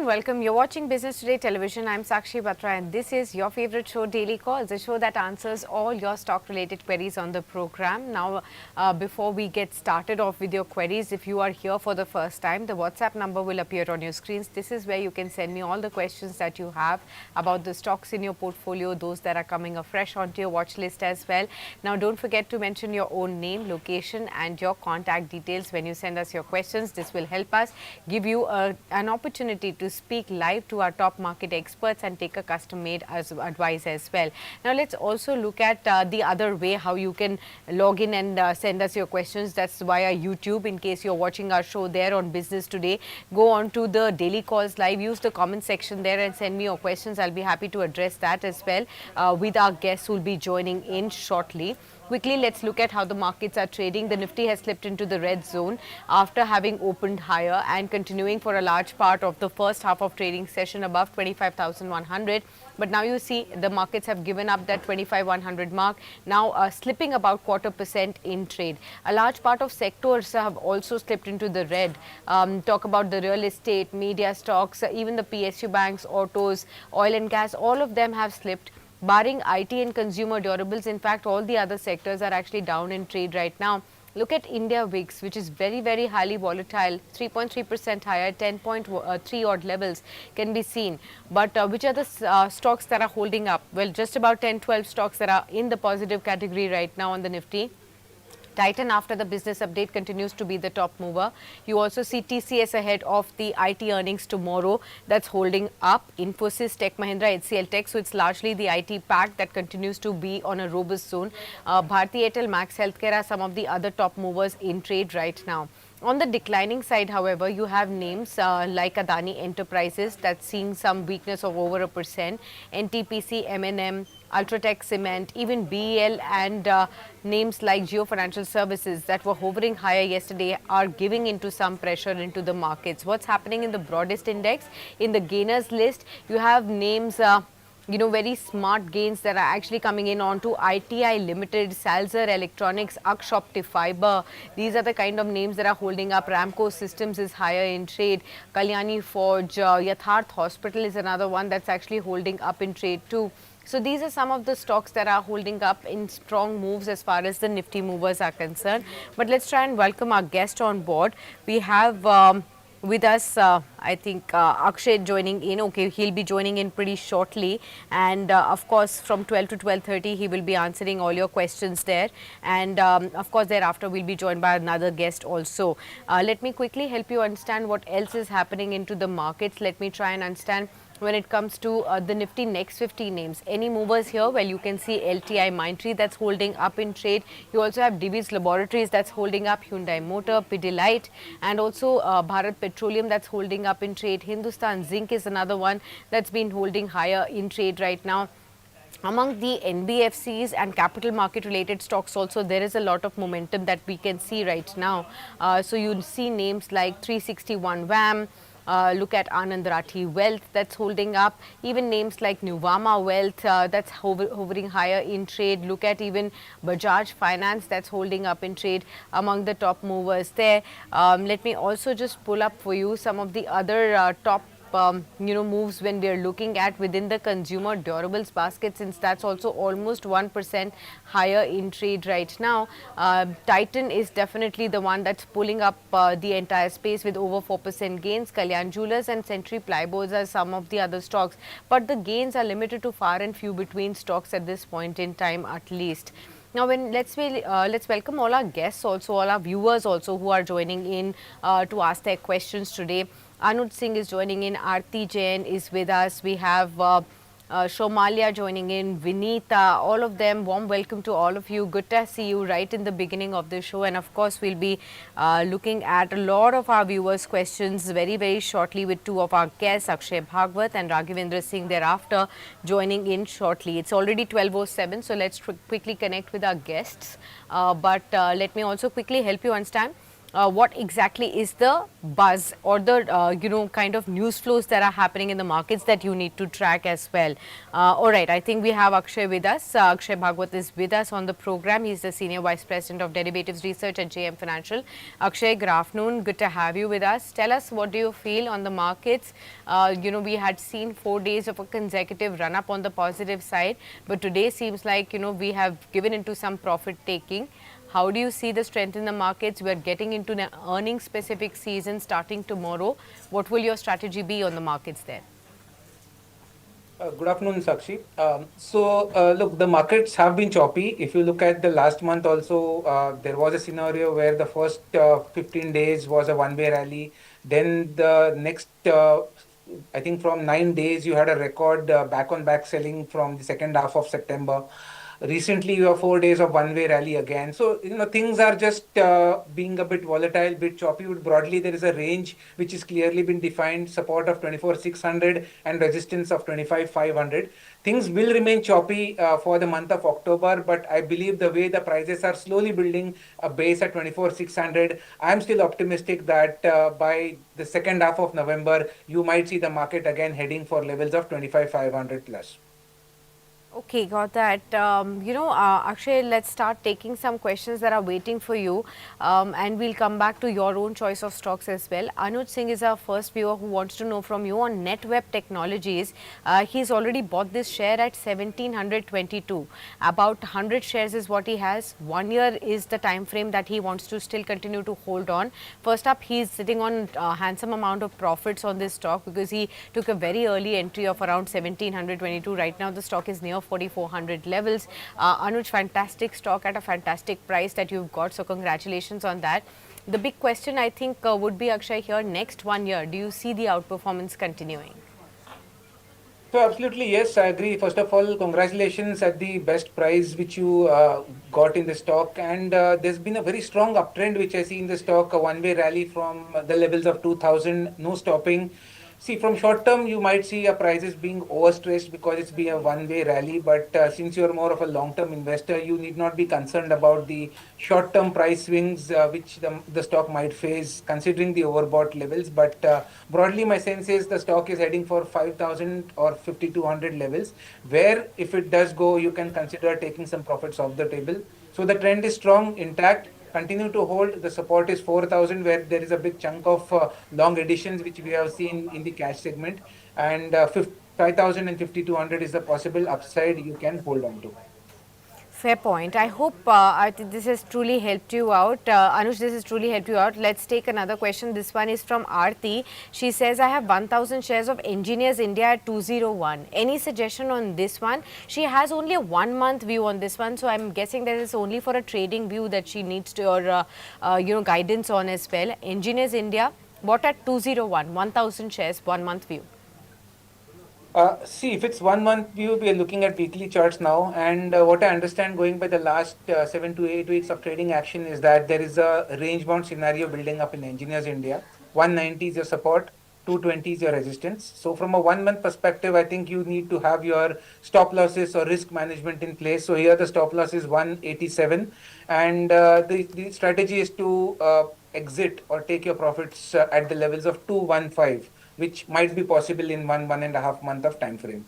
and welcome. You're watching Business Today Television. I'm Sakshi Batra and this is your favorite show, Daily Calls, a show that answers all your stock-related queries on the program. Now, before we get started off with your queries, if you are here for the first time, the WhatsApp number will appear on your screens. This is where you can send me all the questions that you have about the stocks in your portfolio, those that are coming afresh onto your watch list as well. Now, don't forget to mention your own name, location and your contact details when you send us your questions. This will help us give you an opportunity to speak live to our top market experts and take a custom-made advice as well. Now, let's also look at the other way how you can log in and send us your questions. That's via YouTube. In case you're watching our show there on Business Today, go on to the Daily Calls Live, use the comment section there and send me your questions. I'll be happy to address that as well with our guests who will be joining in shortly. Quickly, let's look at how the markets are trading. The Nifty has slipped into the red zone after having opened higher and continuing for a large part of the first half of trading session above 25,100. But now you see the markets have given up that 25,100 mark, now slipping about 0.25% in trade. A large part of sectors have also slipped into the red. Talk about the real estate, media stocks, even the PSU banks, autos, oil and gas, all of them have slipped. Barring IT and consumer durables, in fact, all the other sectors are actually down in trade right now. Look at India VIX, which is very, very highly volatile, 3.3% higher, 10.3 odd levels can be seen. But which are the stocks that are holding up? Well, just about 10-12 stocks that are in the positive category right now on the Nifty. Titan, after the business update, continues to be the top mover. You also see TCS ahead of the IT earnings tomorrow. That's holding up. Infosys, Tech Mahindra, HCL Tech. So it's largely the IT pack that continues to be on a robust zone. Bharti Airtel, Max Healthcare are some of the other top movers in trade right now. On the declining side, however, you have names like Adani Enterprises that's seeing some weakness of over 1%, NTPC, M&M, Ultratech Cement, even BEL and names like Geo Financial Services that were hovering higher yesterday are giving into some pressure into the markets. What's happening in the broadest index? In the gainers list, you have names very smart gains that are actually coming in onto ITI Limited, Salzer Electronics, Aksh Opti Fiber. These are the kind of names that are holding up. Ramco Systems is higher in trade. Kalyani Forge, Yatharth Hospital is another one that's actually holding up in trade too. So these are some of the stocks that are holding up in strong moves as far as the Nifty movers are concerned. But let's try and welcome our guest on board. We have with us, I think, Akshay joining in. Okay, he'll be joining in pretty shortly. And of course, from 12 to 12:30, he will be answering all your questions there. And of course, thereafter, we'll be joined by another guest also. Let me quickly help you understand what else is happening into the markets. Let me try and understand when it comes to the Nifty next 50 names. Any movers here? Well, you can see LTI Mindtree that's holding up in trade. You also have Divi's Laboratories that's holding up, Hyundai Motor, Pidilite, and also Bharat Petroleum that's holding up in trade. Hindustan Zinc is another one that's been holding higher in trade right now. Among the NBFCs and capital market related stocks also, there is a lot of momentum that we can see right now. So you'll see names like 361 WAM, look at Anand Rathi Wealth that's holding up, even names like Nuvama Wealth that's hovering higher in trade. Look at even Bajaj Finance that's holding up in trade among the top movers there. Let me also just pull up for you some of the other top moves when we are looking at within the consumer durables basket, since that's also almost 1% higher in trade right now. Titan is definitely the one that's pulling up the entire space with over 4% gains. Kalyan Jewellers and Century Plyboards are some of the other stocks, but the gains are limited to far and few between stocks at this point in time at least. Now, let's welcome all our guests also, all our viewers also who are joining in to ask their questions today. Anuj Singh is joining in, Aarti Jain is with us, we have Shomalia joining in, Vinita, all of them, warm welcome to all of you. Good to see you right in the beginning of the show. And of course, we'll be looking at a lot of our viewers' questions very, very shortly with two of our guests, Akshay Bhagwat and Raghavendra Singh thereafter joining in shortly. It's already 12:07, so let's quickly connect with our guests. But let me also quickly help you understand what exactly is the buzz or the kind of news flows that are happening in the markets that you need to track as well. All right, I think we have Akshay with us. Akshay Bhagwat is with us on the program. He's the Senior Vice President of Derivatives Research at JM Financial. Akshay, good afternoon. Good to have you with us. Tell us, what do you feel on the markets? We had seen 4 days of a consecutive run up on the positive side, but today seems like, we have given into some profit taking. How do you see the strength in the markets? We are getting into the earnings specific season starting tomorrow. What will your strategy be on the markets there? Good afternoon, Sakshi. Look, the markets have been choppy. If you look at the last month also, there was a scenario where the first 15 days was a one-way rally. Then the next, I think from 9 days, you had a record back-on-back selling from the second half of September. Recently, you have 4 days of one-way rally again. So, things are just being a bit volatile, bit choppy. But broadly, there is a range which is clearly been defined, support of 24,600 and resistance of 25,500. Things will remain choppy for the month of October, but I believe the way the prices are slowly building a base at 24,600, I'm still optimistic that by the second half of November, you might see the market again heading for levels of 25,500 plus. Okay, got that. Akshay, let's start taking some questions that are waiting for you, and we'll come back to your own choice of stocks as well. Anuj Singh is our first viewer who wants to know from you on NetWeb Technologies. He's already bought this share at 1722. About 100 shares is what he has. 1 year is the time frame that he wants to still continue to hold on. First up, he's sitting on a handsome amount of profits on this stock because he took a very early entry of around 1722. Right now, the stock is near 4,400 levels. Anuj, fantastic stock at a fantastic price that you've got. So congratulations on that. The big question I think would be, Akshay, here next 1 year, do you see the outperformance continuing? So absolutely, yes, I agree. First of all, congratulations at the best price which you got in the stock. And there's been a very strong uptrend which I see in the stock, a one-way rally from the levels of 2000, no stopping. See, from short term, you might see a prices being overstressed because it's been a one-way rally. But since you're more of a long-term investor, you need not be concerned about the short-term price swings which the stock might face, considering the overbought levels. But broadly, my sense is the stock is heading for 5,000 or 5,200 levels, where if it does go, you can consider taking some profits off the table. So the trend is strong, intact. Continue to hold. The support is 4,000, where there is a big chunk of long additions which we have seen in the cash segment, and 5,000 and 5,200 is the possible upside you can hold on to. Fair point. I hope this has truly helped you out. Anush, this has truly helped you out. Let's take another question. This one is from Aarti. She says, I have 1,000 shares of Engineers India at 201. Any suggestion on this one? She has only a 1 month view on this one. So I'm guessing that it's only for a trading view that she needs to, or, guidance on as well. Engineers India, what at 201? 1,000 shares, 1 month view. See, if it's 1 month view, we are looking at weekly charts now. And what I understand going by the last 7 to 8 weeks of trading action is that there is a range bound scenario building up in Engineers India. 190 is your support, 220 is your resistance. So from a 1 month perspective, I think you need to have your stop losses or risk management in place. So here the stop loss is 187. And the strategy is to exit or take your profits at the levels of 215, which might be possible in 1.5 month of time frame.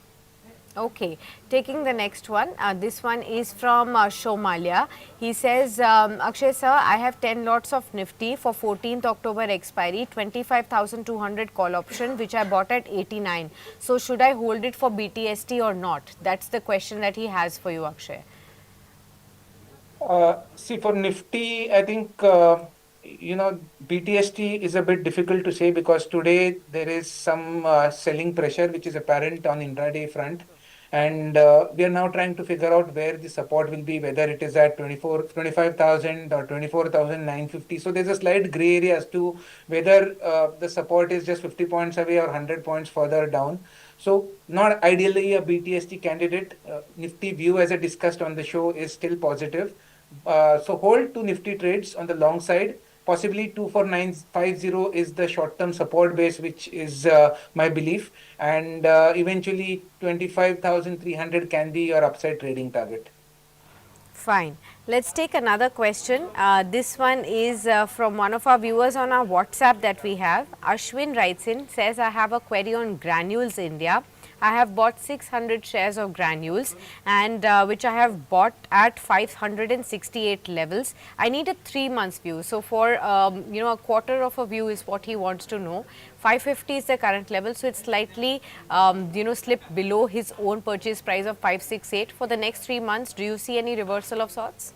Okay, taking the next one. This one is from Shomalia. He says, Akshay sir, I have 10 lots of Nifty for 14th October expiry, 25,200 call option, which I bought at 89. So should I hold it for BTST or not? That's the question that he has for you, Akshay. See, for Nifty, I think BTST is a bit difficult to say because today there is some selling pressure which is apparent on intraday front, and we are now trying to figure out where the support will be, whether it is at 25,000 or 24,950. So there's a slight gray area as to whether the support is just 50 points away or 100 points further down. So not ideally a BTST candidate. Nifty view, as I discussed on the show, is still positive. So hold two Nifty trades on the long side. Possibly 24950 is the short-term support base, which is my belief, and eventually 25,300 can be your upside trading target. Fine. Let's take another question. This one is from one of our viewers on our WhatsApp that we have. Ashwin writes in, says, I have a query on Granules India. I have bought 600 shares of Granules and which I have bought at 568 levels. I need a 3 months view. So for a quarter of a view is what he wants to know. 550 is the current level, so it's slightly slipped below his own purchase price of 568. For the next 3 months, do you see any reversal of sorts?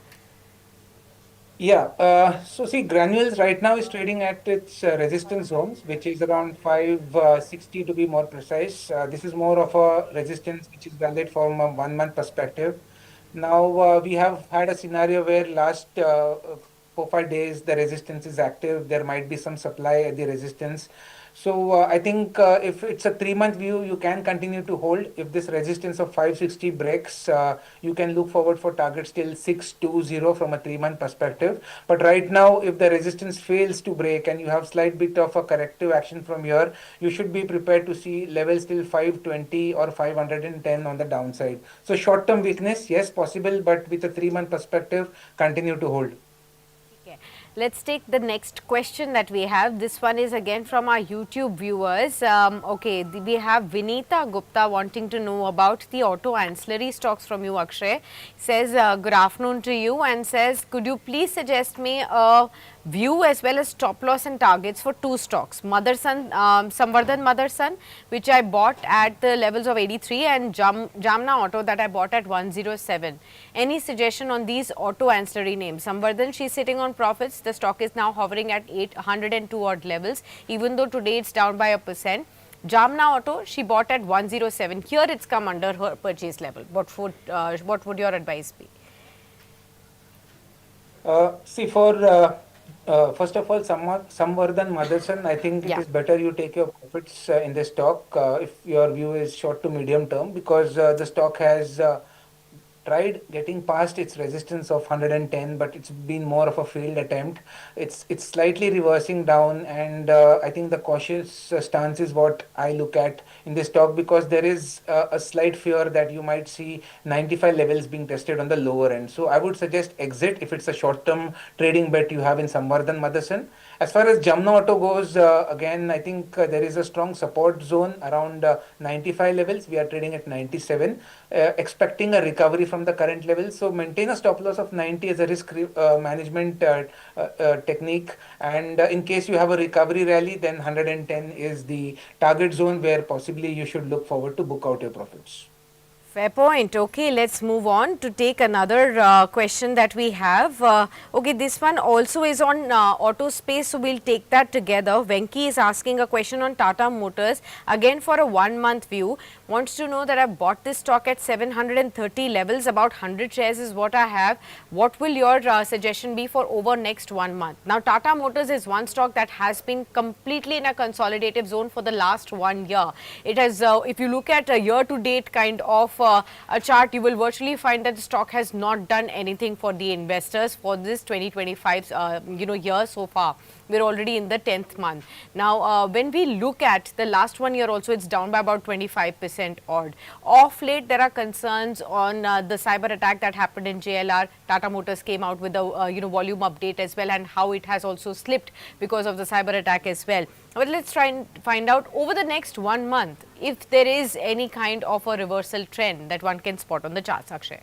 Yeah, so see, Granules right now is trading at its resistance zones, which is around 560 to be more precise. This is more of a resistance which is valid from a 1 month perspective. Now, we have had a scenario where last 4 5 days the resistance is active. There might be some supply at the resistance. So I think if it's a 3 month view, you can continue to hold. If this resistance of 560 breaks, you can look forward for targets till 620 from a 3 month perspective. But right now, if the resistance fails to break and you have slight bit of a corrective action from here, you should be prepared to see levels till 520 or 510 on the downside. So short term weakness, yes, possible, but with a 3 month perspective, continue to hold. Okay. Let's take the next question that we have. This one is again from our YouTube viewers. We have Vinita Gupta wanting to know about the auto ancillary stocks from you, Akshay. Says, good afternoon to you, and says, could you please suggest me a view as well as stop loss and targets for two stocks, Motherson, Samvardhan Motherson, which I bought at the levels of 83, and Jamna Auto that I bought at 107. Any suggestion on these auto ancillary names? Samvardhan, she's sitting on profits. The stock is now hovering at 802 odd levels, even though today it's down by a percent. Jamna Auto, she bought at 107. Here it's come under her purchase level. What would your advice be? See, for first of all, Samvardhan Motherson, I think it Yeah. is better you take your profits in the stock if your view is short to medium term, because the stock has tried getting past its resistance of 110, but it's been more of a failed attempt. It's slightly reversing down, and I think the cautious stance is what I look at in this stock, because there is a slight fear that you might see 95 levels being tested on the lower end. So I would suggest exit if it's a short-term trading bet you have in Samvardhan Motherson. As far as Jamna Auto goes, again, I think there is a strong support zone around 95 levels. We are trading at 97, expecting a recovery from the current levels. So maintain a stop loss of 90 as a risk management technique. And in case you have a recovery rally, then 110 is the target zone where possibly you should look forward to book out your profits. Fair point. Okay, let's move on to take another question that we have. Okay, this one also is on auto space, so we'll take that together. Venki is asking a question on Tata Motors, again for a 1 month view. Wants to know that I bought this stock at 730 levels, about 100 shares is what I have. What will your suggestion be for over next 1 month? Now, Tata Motors is one stock that has been completely in a consolidative zone for the last 1 year. It has, if you look at a year to date kind of a chart, you will virtually find that the stock has not done anything for the investors for this 2025 year so far. We're already in the 10th month. Now, when we look at the last 1 year also, it's down by about 25% odd. Off late, there are concerns on the cyber attack that happened in JLR. Tata Motors came out with a volume update as well, and how it has also slipped because of the cyber attack as well. But let's try and find out over the next 1 month if there is any kind of a reversal trend that one can spot on the charts, Akshay.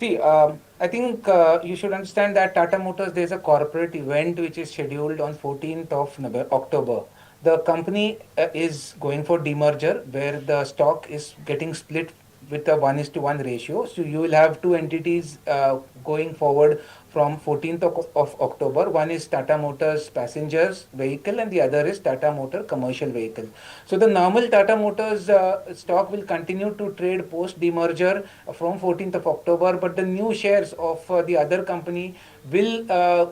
See, I think you should understand that Tata Motors, there's a corporate event which is scheduled on 14th of October. The company is going for demerger, where the stock is getting split with a 1:1 ratio. So you will have two entities going forward from 14th of October. One is Tata Motors passengers vehicle and the other is Tata Motor commercial vehicle. So the normal Tata Motors stock will continue to trade post demerger from 14th of October, but the new shares of the other company will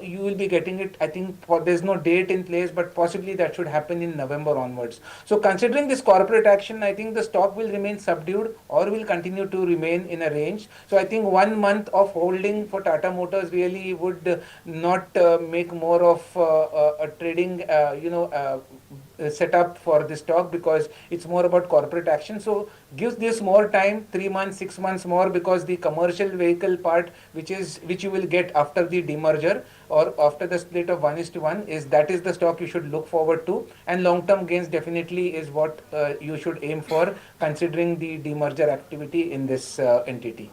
you will be getting it. I think there's no date in place, but possibly that should happen in November onwards. So considering this corporate action, I think the stock will remain subdued or will continue to remain in a range. So I think 1 month of holding for Tata Motors really would not make more of a trading set up for this stock because it's more about corporate action. So gives this more time, 3 months, 6 months more, because the commercial vehicle part, which you will get after the demerger or after the split of 1:1, is the stock you should look forward to. And long term gains definitely is what you should aim for, considering the demerger activity in this entity.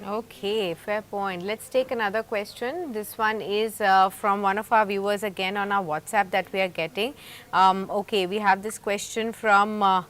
Okay, fair point. Let's take another question. This one is from one of our viewers again on our WhatsApp that we are getting. Okay, we have this question from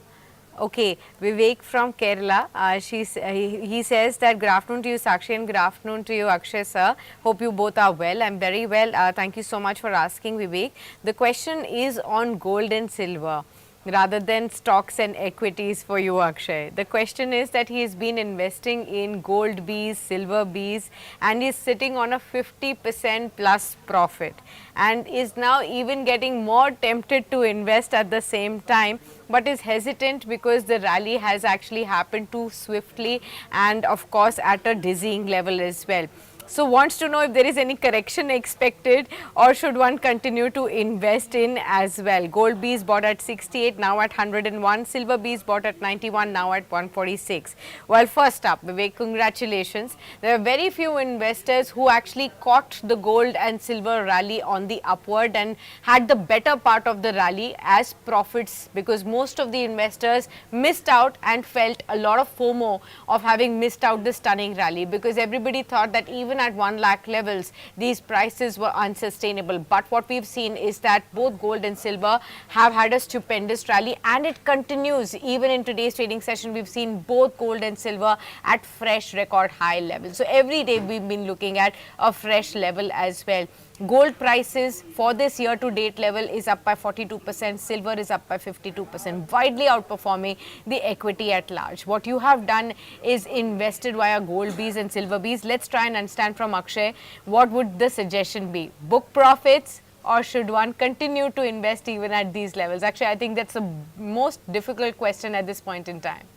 okay, Vivek from Kerala. He says that good afternoon to you, Sakshi, and good afternoon to you, Akshay sir. Hope you both are well. I'm very well. Thank you so much for asking, Vivek. The question is on gold and silver rather than stocks and equities for you, Akshay. The question is that he has been investing in gold Bs, silver Bs, and is sitting on a 50% plus profit, and is now even getting more tempted to invest at the same time, but is hesitant because the rally has actually happened too swiftly and of course at a dizzying level as well. So wants to know if there is any correction expected, or should one continue to invest in as well. Gold B is bought at 68, now at 101. Silver B is bought at 91, now at 146. Well, first up, Vivek, congratulations. There are very few investors who actually caught the gold and silver rally on the upward and had the better part of the rally as profits, because most of the investors missed out and felt a lot of FOMO of having missed out the stunning rally, because everybody thought that even at 1 lakh levels, these prices were unsustainable. But what we've seen is that both gold and silver have had a stupendous rally, and it continues. Even in today's trading session, we've seen both gold and silver at fresh record high levels. So every day we've been looking at a fresh level as well. Gold prices for this year to date level is up by 42%, silver is up by 52%, widely outperforming the equity at large. What you have done is invested via gold Bs and silver Bs. Let's try and understand from Akshay, what would the suggestion be? Book profits, or should one continue to invest even at these levels? Actually, I think that's the most difficult question at this point in time.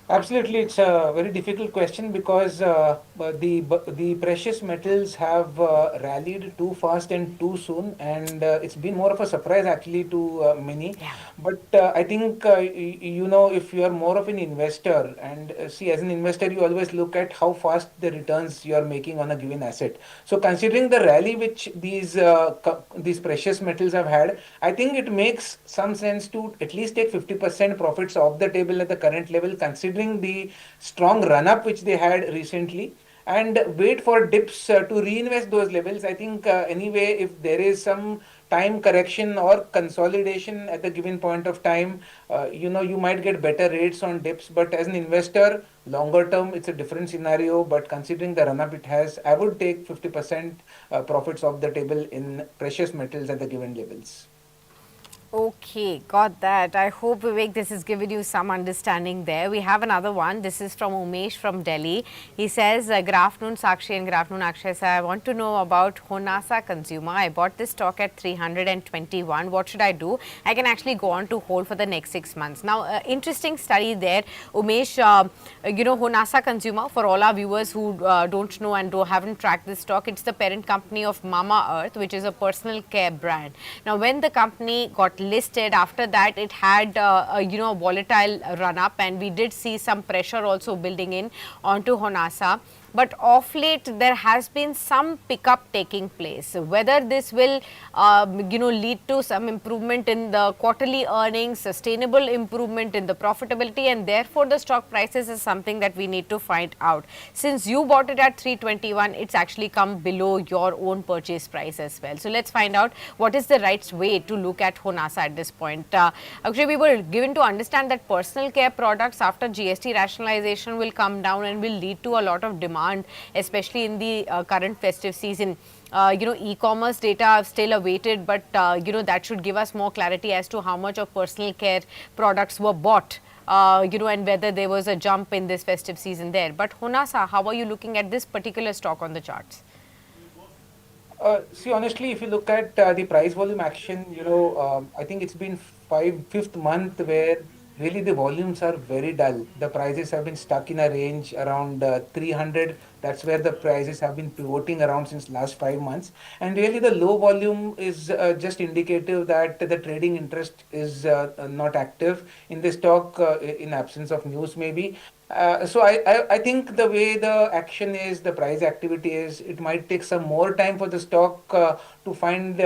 Absolutely, it's a very difficult question because the precious metals have rallied too fast and too soon, and it's been more of a surprise actually to many. Yeah. But I think if you are more of an investor, and see, as an investor, you always look at how fast the returns you are making on a given asset. So considering the rally which these precious metals have had, I think it makes some sense to at least take 50% profits off the table at the current level, considering the strong run up which they had recently, and wait for dips to reinvest those levels. I think anyway, if there is some time correction or consolidation at the given point of time, you might get better rates on dips. But as an investor, longer term, it's a different scenario. But considering the run up it has, I would take 50% profits off the table in precious metals at the given levels. Okay, got that. I hope, Vivek, this has given you some understanding there. We have another one. This is from Umesh from Delhi. He says, good afternoon, Sakshi, and good afternoon, Akshay. I want to know about Honasa Consumer. I bought this stock at 321. What should I do? I can actually go on to hold for the next 6 months. Now, interesting study there, Umesh. Honasa Consumer, for all our viewers who don't know and haven't tracked this stock, it's the parent company of Mama Earth, which is a personal care brand. Now, when the company got listed, after that it had a volatile run up, and we did see some pressure also building in onto Honasa. But of late there has been some pickup taking place. Whether this will lead to some improvement in the quarterly earnings, sustainable improvement in the profitability, and therefore the stock prices, is something that we need to find out. Since you bought it at 321, it's actually come below your own purchase price as well. So let's find out what is the right way to look at Honasa at this point. Actually, we were given to understand that personal care products after GST rationalization will come down and will lead to a lot of demand, especially in the current festive season. E-commerce data still awaited, but that should give us more clarity as to how much of personal care products were bought, and whether there was a jump in this festive season there. But Honasa, how are you looking at this particular stock on the charts? See, honestly, if you look at the price volume action, I think it's been fifth month where really the volumes are very dull. The prices have been stuck in a range around 300. That's where the prices have been pivoting around since last 5 months. And really the low volume is just indicative that the trading interest is not active in the stock in absence of news maybe. So I think the way the action is, the price activity is, it might take some more time for the stock to find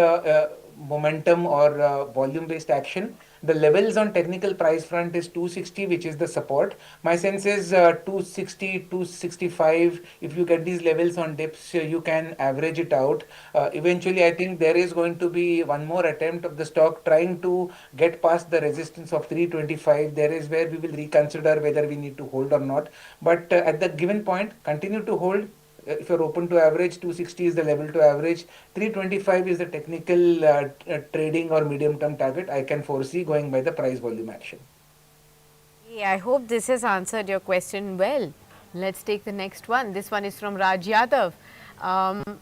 momentum or volume based action. The levels on technical price front is 260, which is the support. My sense is 260, 265. If you get these levels on dips, you can average it out. Eventually, I think there is going to be one more attempt of the stock trying to get past the resistance of 325. There is where we will reconsider whether we need to hold or not. But at the given point, continue to hold. If you're open to average, 260 is the level to average. 325 is the technical trading or medium term target I can foresee going by the price volume action. I hope this has answered your question well. Let's take the next one. This one is from Raj Yadav.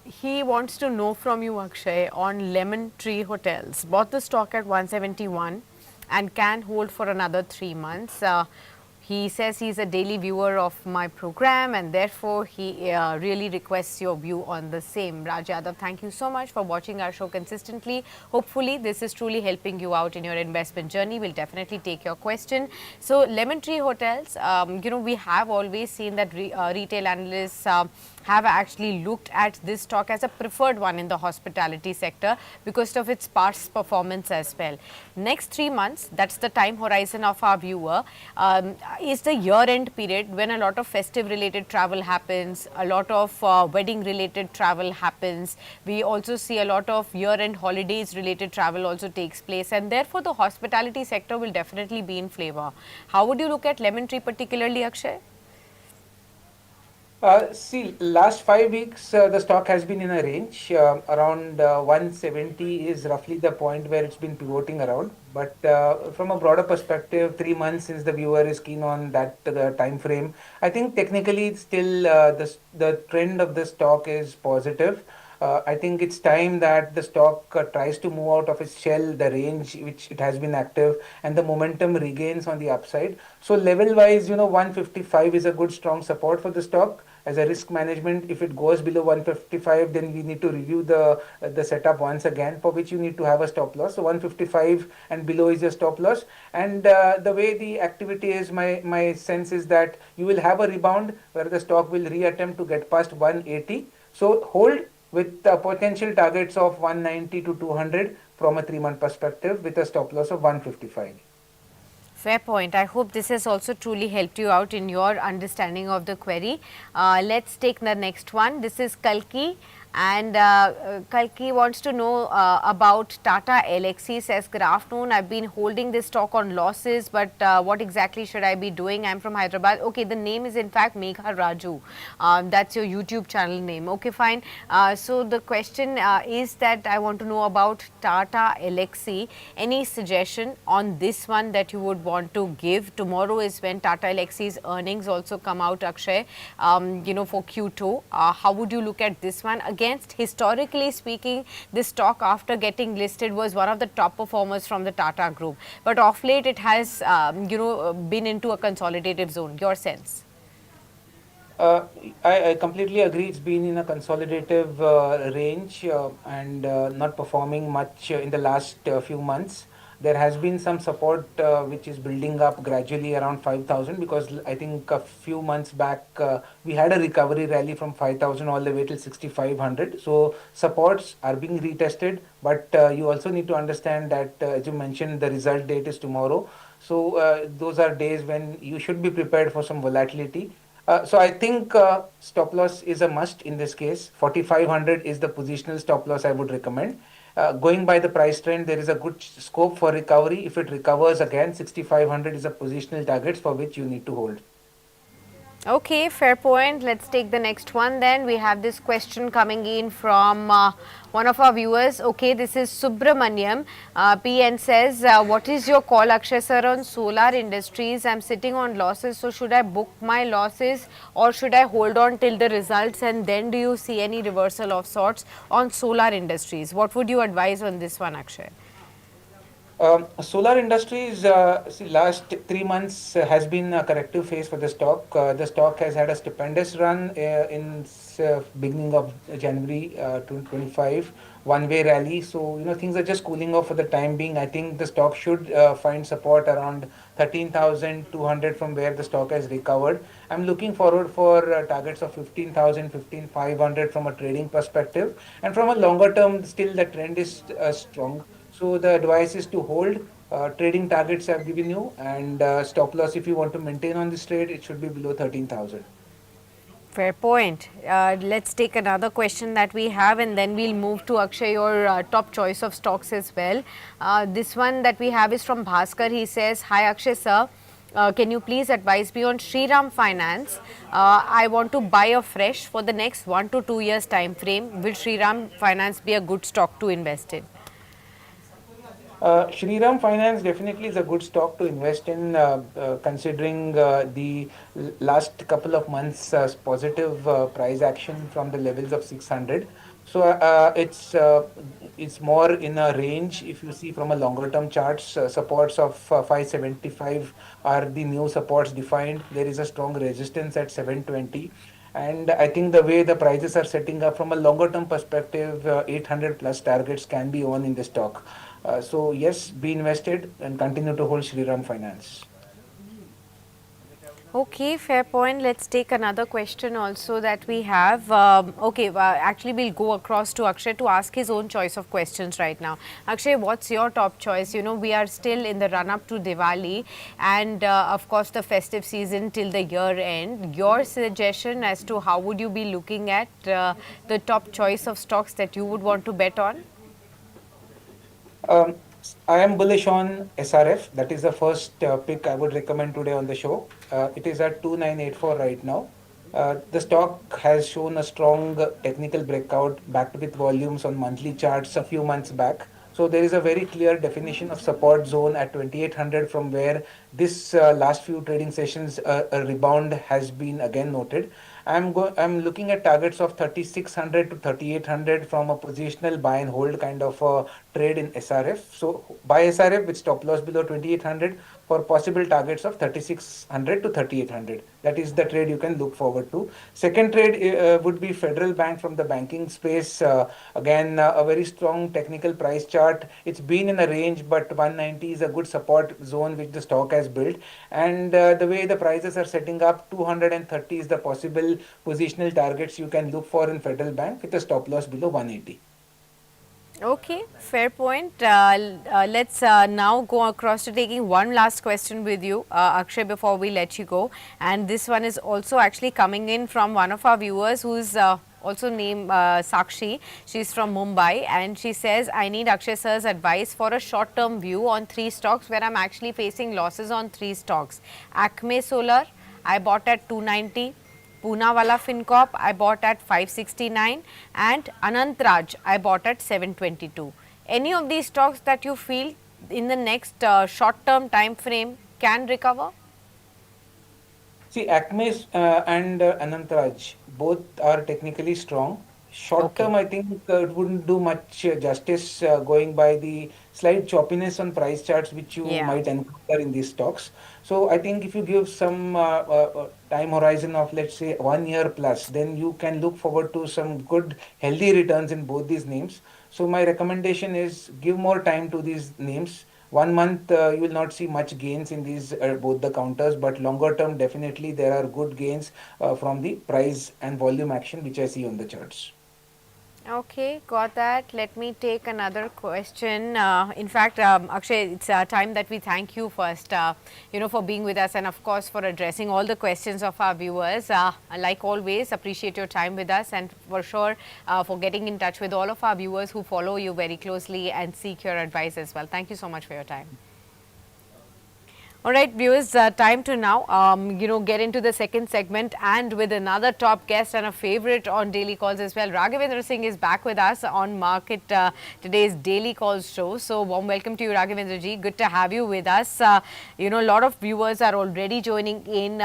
He wants to know from you, Akshay, on Lemon Tree Hotels. Bought the stock at 171 and can hold for another 3 months. He says he's a daily viewer of my program and therefore he really requests your view on the same. Raj Yadav, thank you so much for watching our show consistently. Hopefully this is truly helping you out in your investment journey. We'll definitely take your question. So Lemon Tree Hotels, we have always seen that retail analysts have actually looked at this stock as a preferred one in the hospitality sector because of its past performance as well. Next 3 months, that's the time horizon of our viewer, is the year-end period when a lot of festive related travel happens, a lot of wedding related travel happens. We also see a lot of year-end holidays related travel also takes place, and therefore the hospitality sector will definitely be in flavor. How would you look at Lemon Tree particularly, Akshay? See, last 5 weeks, the stock has been in a range around 170 is roughly the point where it's been pivoting around. But from a broader perspective, 3 months since the viewer is keen on that the time frame, I think technically it's still the trend of the stock is positive. I think it's time that the stock tries to move out of its shell, the range which it has been active, and the momentum regains on the upside. So level wise, 155 is a good strong support for the stock. As a risk management, if it goes below 155, then we need to review the setup once again, for which you need to have a stop loss. So 155 and below is your stop loss. And the way the activity is, my sense is that you will have a rebound where the stock will reattempt to get past 180. So hold with potential targets of 190 to 200 from a 3-month perspective with a stop loss of 155. Fair point. I hope this has also truly helped you out in your understanding of the query. Let's take the next one. This is Kalki, and Kalki wants to know about Tata Elxsi. Says, good afternoon, I've been holding this stock on losses, but what exactly should I be doing? I'm from Hyderabad. Okay, the name is in fact Megha Raju. That's your YouTube channel name. Okay, fine. So the question is that I want to know about Tata Elxsi. Any suggestion on this one that you would want to give? Tomorrow is when Tata Elxsi's earnings also come out, Akshay, for Q2. How would you look at this one? Against, historically speaking, this stock after getting listed was one of the top performers from the Tata group. But of late it has, been into a consolidative zone. Your sense? Uh, I completely agree. It's been in a consolidative range and not performing much in the last few months. There has been some support which is building up gradually around 5,000, because I think a few months back we had a recovery rally from 5,000 all the way till 6,500. So supports are being retested, but you also need to understand that as you mentioned, the result date is tomorrow. So those are days when you should be prepared for some volatility. So I think stop loss is a must in this case. 4,500 is the positional stop loss I would recommend. Going by the price trend, there is a good scope for recovery. If it recovers again, 6,500 is a positional target for which you need to hold. Okay, fair point. Let's take the next one then. We have this question coming in from one of our viewers. Okay, this is Subramaniam. PN says, what is your call, Akshay sir, on solar industries? I'm sitting on losses, so should I book my losses or should I hold on till the results, and then do you see any reversal of sorts on solar industries? What would you advise on this one, Akshay? Solar industries, see, last 3 months has been a corrective phase for the stock. The stock has had a stupendous run in beginning of January 2025, one-way rally. So, things are just cooling off for the time being. I think the stock should find support around 13,200 from where the stock has recovered. I'm looking forward for targets of 15,000, 15,500 from a trading perspective. And from a longer term, still the trend is strong. So the advice is to hold. Trading targets I've given you, and stop loss if you want to maintain on this trade, it should be below 13,000. Fair point. Let's take another question that we have, and then we'll move to Akshay, your top choice of stocks as well. This one that we have is from Bhaskar. He says, "Hi Akshay sir, can you please advise me on Shriram Finance? I want to buy a fresh for the next 1 to 2 years time frame. Will Shriram Finance be a good stock to invest in?" Shriram Finance definitely is a good stock to invest in, considering the last couple of months positive price action from the levels of 600. So it's more in a range. If you see from a longer term charts, supports of 575 are the new supports defined. There is a strong resistance at 720. And I think the way the prices are setting up from a longer term perspective, 800 plus targets can be on in the stock. So yes, be invested and continue to hold Shriram Finance. Okay, fair point. Let's take another question also that we have. Okay, actually, we'll go across to Akshay to ask his own choice of questions right now. Akshay, what's your top choice? You know, we are still in the run up to Diwali and, of course, the festive season till the year end. Your suggestion as to how would you be looking at the top choice of stocks that you would want to bet on? Um, I am bullish on SRF. That is the first pick I would recommend today on the show. It is at 2984 right now. The stock has shown a strong technical breakout backed with volumes on monthly charts a few months back. So there is a very clear definition of support zone at 2800 from where this last few trading sessions a rebound has been again noted. I'm looking at targets of 3600 to 3800 from a positional buy and hold kind of a trade in SRF. So buy SRF with stop loss below 2800 for possible targets of 3600 to 3800. That is the trade you can look forward to. Second trade would be Federal Bank from the banking space. Again, a very strong technical price chart. It's been in a range, but 190 is a good support zone which the stock has built. And the way the prices are setting up, 230 is the possible positional targets you can look for in Federal Bank with a stop loss below 180. Okay, fair point. Let's now go across to taking one last question with you, Akshay, before we let you go. And this one is also actually coming in from one of our viewers who's also named Sakshi. She's from Mumbai and she says, I need Akshay sir's advice for a short term view on 3 stocks where I'm actually facing losses on 3 stocks. Acme Solar, I bought at 290. Poonawalla FinCorp I bought at 569 and Anantraj I bought at 722. Any of these stocks that you feel in the next short term time frame can recover? See, Acme and Anantraj both are technically strong. Short Okay. term, I think it wouldn't do much justice going by the slight choppiness on price charts which you Yeah. might encounter in these stocks. So I think if you give some time horizon of let's say 1 year plus, then you can look forward to some good healthy returns in both these names. So my recommendation is give more time to these names. 1 month you will not see much gains in these both the counters, but longer term definitely there are good gains from the price and volume action which I see on the charts. Okay, got that. Let me take another question. In fact, Akshay, it's time that we thank you first, for being with us and of course for addressing all the questions of our viewers. Like always, appreciate your time with us and for sure for getting in touch with all of our viewers who follow you very closely and seek your advice as well. Thank you so much for your time. All right, viewers, time to now, get into the second segment and with another top guest and a favorite on Daily Calls as well. Raghavendra Singh is back with us on Market today's Daily Calls show. So, warm welcome to you, Raghavendra ji. Good to have you with us. A lot of viewers are already joining in,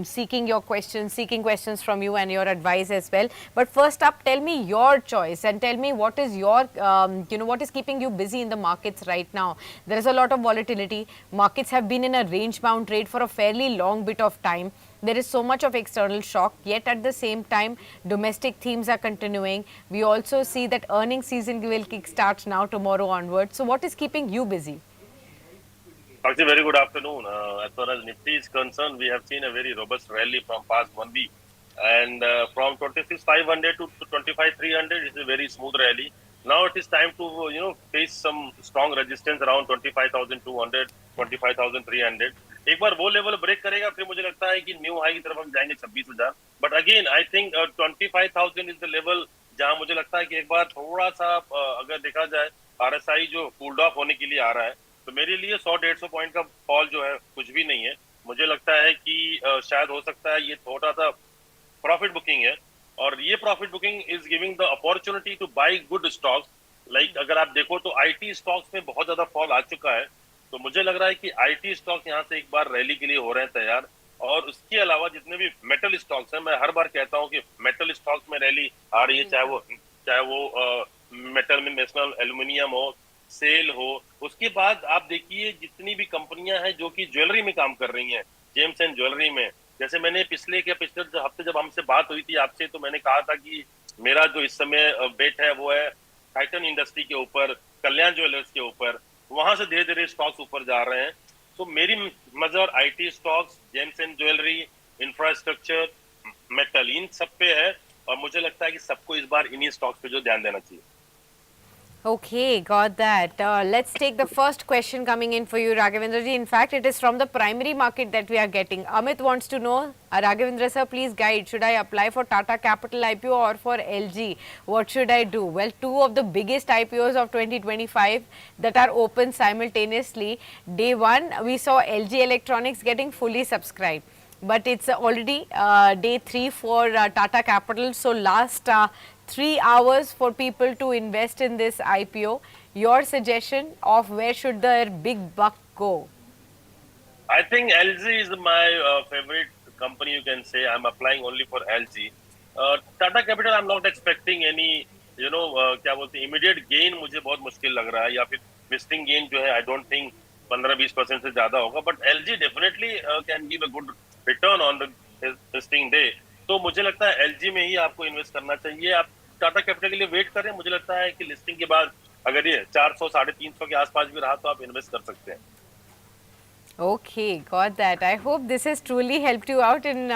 seeking your questions, seeking questions from you and your advice as well. But first up, tell me your choice and tell me what is your, what is keeping you busy in the markets right now. There is a lot of volatility. Markets have been in a range bound trade for a fairly long bit of time. There is so much of external shock, yet at the same time domestic themes are continuing. We also see that earnings season will kickstart now tomorrow onwards. So what is keeping you busy? Actually, very good afternoon. As far as Nifty is concerned, we have seen a very robust rally from past 1 week. And from 26,500 to 25,300 is a very smooth rally. Now it is time to, face some strong resistance around 25,200, 25,300. एक बार वो level break करेगा फिर मुझे लगता है कि new high की तरफ हम जाएंगे 26,000. But again I think 25,000 is the level जहां मुझे लगता है कि एक बार थोड़ा सा अगर देखा जाए आरएसआई जो कूल्ड ऑफ होने के लिए आ रहा है तो मेरे लिए 100-150 पॉइंट का फॉल जो है कुछ भी नहीं है. मुझे लगता है कि शायद हो सकता है ये थोड़ा सा प्रॉफिट बुकिंग है और ये profit booking is giving the opportunity to buy good stocks. Like अगर आप देखो तो आईटी स्टॉक्स में बहुत ज्यादा फॉल आ चुका है तो मुझे लग रहा है कि आईटी स्टॉक्स यहाँ से एक बार रैली के लिए हो रहे हैं तैयार. और उसके अलावा जितने भी मेटल स्टॉक्स हैं मैं हर बार कहता हूँ कि मेटल स्टॉक्स में रैली आ रही है चाहे वो मेटल में नेशनल एल्यूमिनियम हो सेल हो. उसके बाद आप देखिए जितनी भी कंपनियां हैं जो कि ज्वेलरी में काम कर रही हैं जेम्स एंड ज्वेलरी में जैसे मैंने पिछले हफ्ते जब हमसे बात हुई थी आपसे तो मैंने कहा था कि मेरा जो इस समय बेट है वो है टाइटन इंडस्ट्री के ऊपर कल्याण ज्वेलर्स के ऊपर. वहां से धीरे धीरे स्टॉक्स ऊपर जा रहे हैं. तो मेरी नजर IT stocks James and jewellery infrastructure metal इन सब पे है और मुझे लगता है कि सबको इस बार इन्हीं स्टॉक्स पे जो ध्यान देना चाहिए. Okay, got that. Let's take the first question coming in for you, Raghavendra ji. In fact, it is from the primary market that we are getting. Amit wants to know, Raghavendra sir, please guide. Should I apply for Tata Capital IPO or for LG? What should I do? Well, two of the biggest IPOs of 2025 that are open simultaneously. Day one, we saw LG Electronics getting fully subscribed. But it's already day 3 for Tata Capital. So last 3 hours for people to invest in this IPO. Your suggestion of where should their big buck go? I think LG is my favorite company. You can say I'm applying only for LG. Tata Capital, I'm not expecting any, क्या बोलते हैं immediate gain. मुझे बहुत मुश्किल लग रहा है या फिर listing gain जो है I don't think 15-20% से ज्यादा होगा. But LG definitely can give a good return on the listing day. तो मुझे लगता है LG में ही आपको इन्वेस्ट करना चाहिए. आप टाटा कैपिटल के लिए वेट करें. मुझे लगता है कि लिस्टिंग के बाद अगर ये 400-350 के आसपास भी रहा तो आप इन्वेस्ट कर सकते हैं. Okay, got that. I hope this has truly helped you out in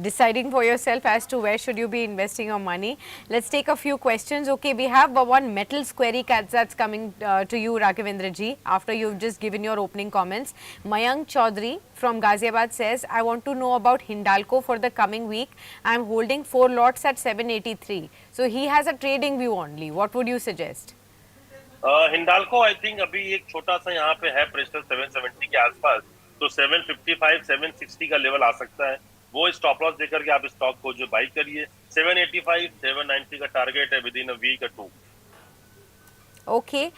deciding for yourself as to where should you be investing your money. Let's take a few questions. Okay, we have one metals query that's coming to you, Raghavendra ji, after you've just given your opening comments. Mayank Chaudhary from Ghaziabad says, I want to know about Hindalco for the coming week. I'm holding 4 lots at 783. So he has a trading view only. What would you suggest? Hindalco I think अभी एक छोटा सा यहाँ पे है pressure 770 के आसपास तो 755 760 का लेवल आ सकता है. वो स्टॉप लॉस देकर के आप स्टॉक को जो बाई करिए. 785 790 का टारगेट है within a week or 2. Okay,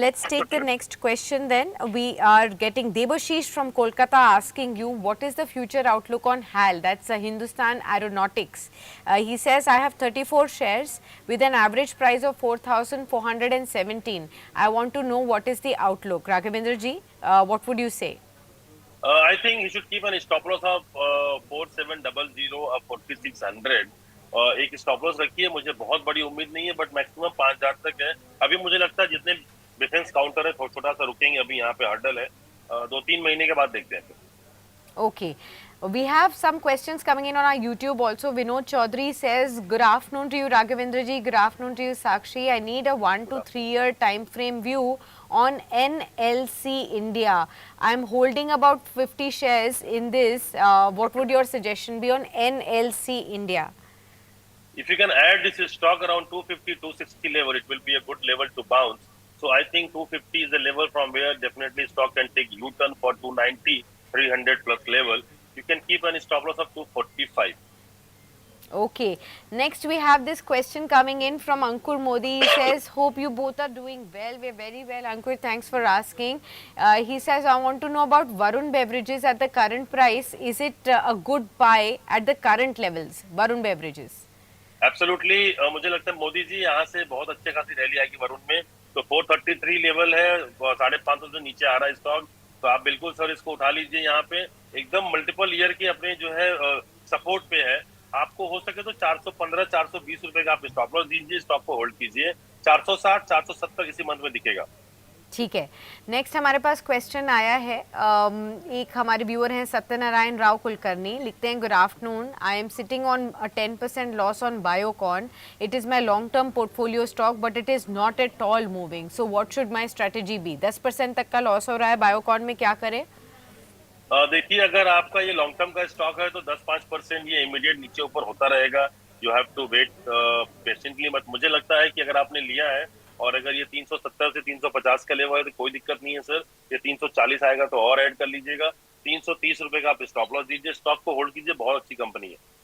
let's take the next question then. We are getting Debashish from Kolkata asking you what is the future outlook on HAL, that's Hindustan Aeronautics. He says, I have 34 shares with an average price of 4,417. I want to know what is the outlook. Raghavendra ji, what would you say? I think he should keep a stop loss of 4700 or 4600. एक stop loss रखिए. मुझे बहुत बड़ी उम्मीद नहीं है but maximum 5000 तक है. अभी मुझे लगता है जितने डिफेंस काउंटर है छोटा सा रुकेंगे. अभी यहाँ पे हर्डल है. 2-3 महीने के बाद देखते हैं. Okay. We have some questions coming in on our YouTube also. Vinod Chaudhary says, good afternoon to you, Raghavendra ji. Good afternoon to you, Sakshi. I need a 1 to 3 year time frame view on NLC India. I'm holding about 50 shares in this. What would your suggestion be on NLC India? If you can add this stock around 250-260 level, it will be a good level to bounce. So I think 250 is the level from where definitely stock can take U-turn for 290, 300 plus level. You can keep any stop loss of 245. Okay. Next, we have this question coming in from Ankur Modi. He says, hope you both are doing well. We're very well, Ankur. Thanks for asking. He says, I want to know about Varun Beverages at the current price. Is it a good buy at the current levels? Varun Beverages. Absolutely मुझे लगता है मोदी जी यहाँ से बहुत अच्छे खासी rally आएगी वरुण में। तो 433 लेवल है, 550 से नीचे आ रहा है स्टॉक। तो आप बिल्कुल सर इसको उठा लीजिए। यहाँ पे एकदम मल्टीपल ईयर के अपने जो है सपोर्ट पे है। आपको हो सके तो 415 420 रुपए का आप स्टॉप लॉस दीजिए, स्टॉक को होल्ड कीजिए। 460 470 इसी मंथ में दिखेगा। ठीक है। नेक्स्ट हमारे पास क्वेश्चन आया है, एक हमारे व्यूअर हैं सत्यनारायण राव कुलकर्णी, लिखते हैं good afternoon, I am sitting on 10% loss on Biocon, it is my long term portfolio stock but it is not at all moving, so what should my strategy be. 10% तक का लॉस हो रहा है बायोकॉन में, क्या करें? देखिए अगर आपका ये लॉन्ग टर्म का स्टॉक है तो 10-5% ये इमीडिएट नीचे ऊपर होता रहेगा। You have to wait patiently. But मुझे लगता है कि अगर आपने लिया है और अगर ये 370 से 350 का लेवल है तो कोई दिक्कत नहीं है सर। ये 340 आएगा तो और ऐड कर लीजिएगा। 330 रुपए का आप स्टॉप लॉस दीजिए, स्टॉक को होल्ड कीजिए, बहुत अच्छी कंपनी है।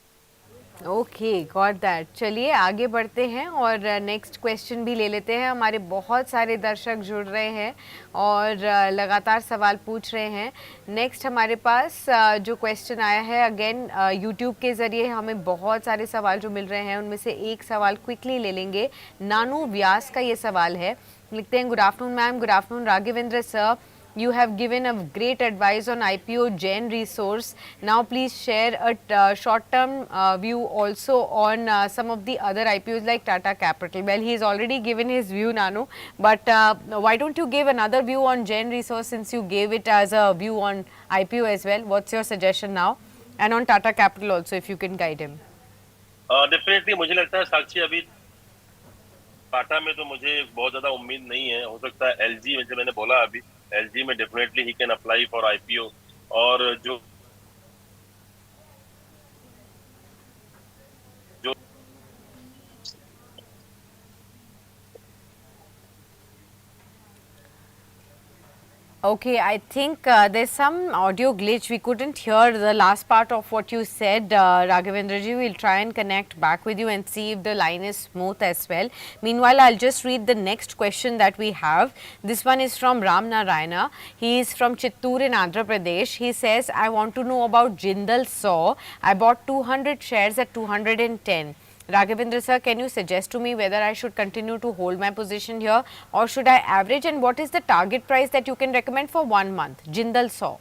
Okay, got that. चलिए आगे बढ़ते हैं और नेक्स्ट क्वेश्चन भी ले लेते हैं। हमारे बहुत सारे दर्शक जुड़ रहे हैं और लगातार सवाल पूछ रहे हैं। नेक्स्ट हमारे पास जो क्वेश्चन आया है, अगेन यूट्यूब के ज़रिए हमें बहुत सारे सवाल जो मिल रहे हैं उनमें से एक सवाल क्विकली ले लेंगे। नानू व्यास का ये सवाल है, लिखते हैं good afternoon ma'am, good afternoon Raghavendra sir, you have given a great advice on IPO Gen Resource. Now please share a short term view also on some of the other IPOs like Tata Capital. Well, he has already given his view, Nanu, but why don't you give another view on Gen Resource since you gave it as a view on IPO as well? What's your suggestion now? And on Tata Capital also, if you can guide him. Definitely मुझे लगता है साक्षी अभी टाटा में तो मुझे बहुत ज्यादा उम्मीद नहीं है। हो सकता है एलजी में, जो मैंने बोला अभी, एलजी में definitely he can apply for IPO. और जो Okay, I think there's some audio glitch. We couldn't hear the last part of what you said, Raghavendra ji. We'll try and connect back with you and see if the line is smooth as well. Meanwhile, I'll just read the next question that we have. This one is from Ram Narayana. He is from Chittoor in Andhra Pradesh. He says, I want to know about Jindal SAW. I bought 200 shares at 210. Raghavendra sir, can you suggest to me whether I should continue to hold my position here or should I average, and what is the target price that you can recommend for 1 month? Jindal SAW.